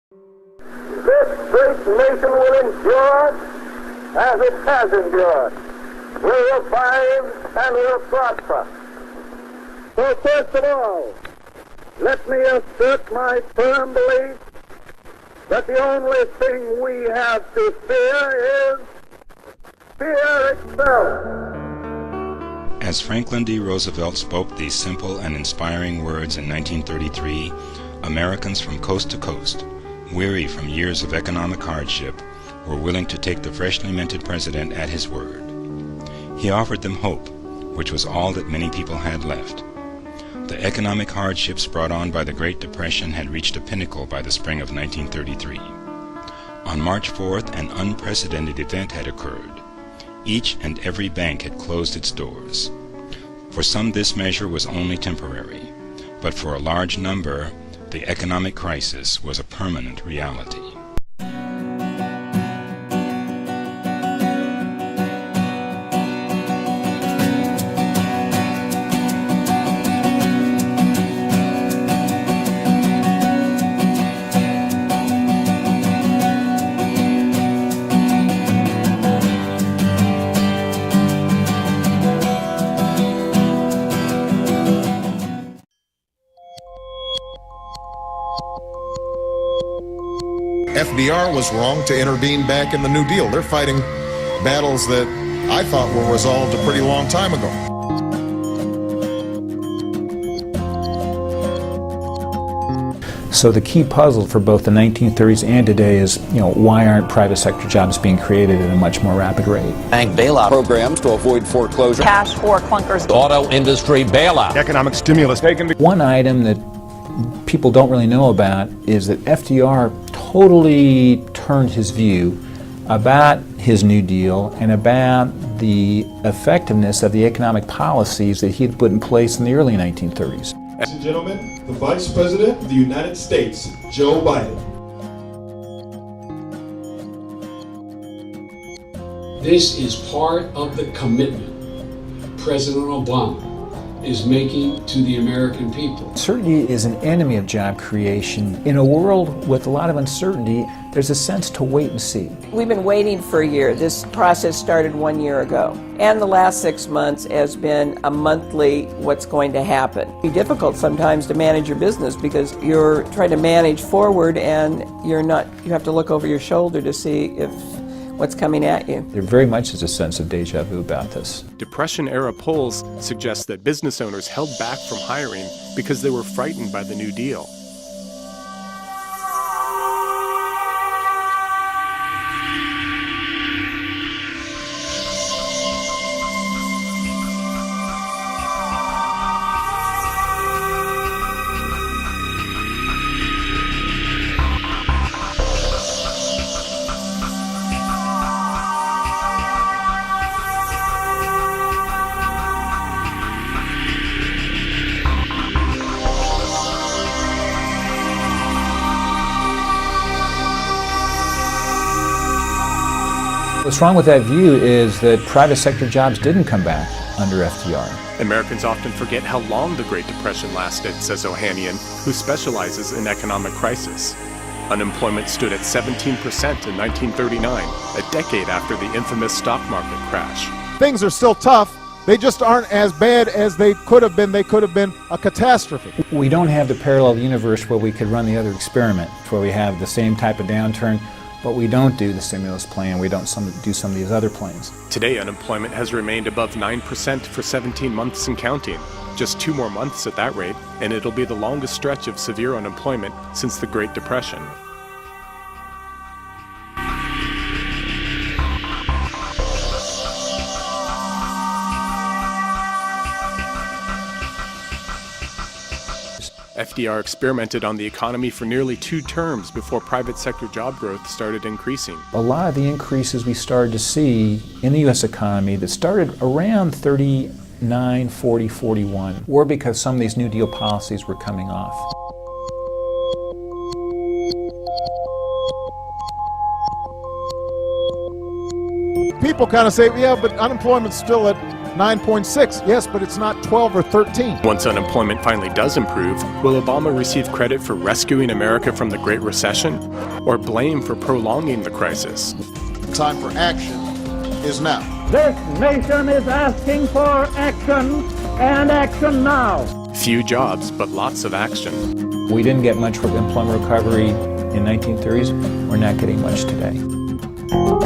This great nation will endure as it has endured. We will thrive and will prosper. So first of all, let me assert my firm belief that the only thing we have to fear is fear itself. As Franklin D. Roosevelt spoke these simple and inspiring words in 1933, Americans from coast to coast, weary from years of economic hardship, were willing to take the freshly minted president at his word. He offered them hope, which was all that many people had left. The economic hardships brought on by the Great Depression had reached a pinnacle by the spring of 1933. On March 4th, an unprecedented event had occurred. Each and every bank had closed its doors. For some, this measure was only temporary, but for a large number, the economic crisis was a permanent reality. FDR was wrong to intervene back in the New Deal. They're fighting battles that I thought were resolved a pretty long time ago. So the key puzzle for both the 1930s and today is, why aren't private sector jobs being created at a much more rapid rate? Bank bailout programs to avoid foreclosure. Cash for clunkers. Auto industry bailout. Economic stimulus taken. One item that people don't really know about is that FDR totally turned his view about his New Deal and about the effectiveness of the economic policies that he had put in place in the early 1930s. Ladies and gentlemen, the Vice President of the United States, Joe Biden. This is part of the commitment President Obama is making to the American people. Uncertainty is an enemy of job creation. In a world with a lot of uncertainty, there's a sense to wait and see. We've been waiting for a year. This process started 1 year ago. And the last 6 months has been a monthly what's going to happen. It's difficult sometimes to manage your business because you're trying to manage forward and you have to look over your shoulder to see if what's coming at you. There very much is a sense of deja vu about this. Depression-era polls suggest that business owners held back from hiring because they were frightened by the New Deal. What's wrong with that view is that private sector jobs didn't come back under FDR. Americans often forget how long the Great Depression lasted, says Ohanian, who specializes in economic crisis. Unemployment stood at 17% in 1939, a decade after the infamous stock market crash. Things are still tough. They just aren't as bad as they could have been. They could have been a catastrophe. We don't have the parallel universe where we could run the other experiment, where we have the same type of downturn, but we don't do the stimulus plan, we don't do some of these other plans. Today, unemployment has remained above 9% for 17 months and counting. Just 2 more months at that rate, and it'll be the longest stretch of severe unemployment since the Great Depression. FDR experimented on the economy for nearly 2 terms before private sector job growth started increasing. A lot of the increases we started to see in the U.S. economy that started around 39, 40, 41 were because some of these New Deal policies were coming off. People kind of say, yeah, but unemployment's still at 9.6, yes, but it's not 12 or 13. Once unemployment finally does improve, will Obama receive credit for rescuing America from the Great Recession, or blame for prolonging the crisis? Time for action is now. This nation is asking for action, and action now. Few jobs, but lots of action. We didn't get much for employment recovery in 1930s. We're not getting much today.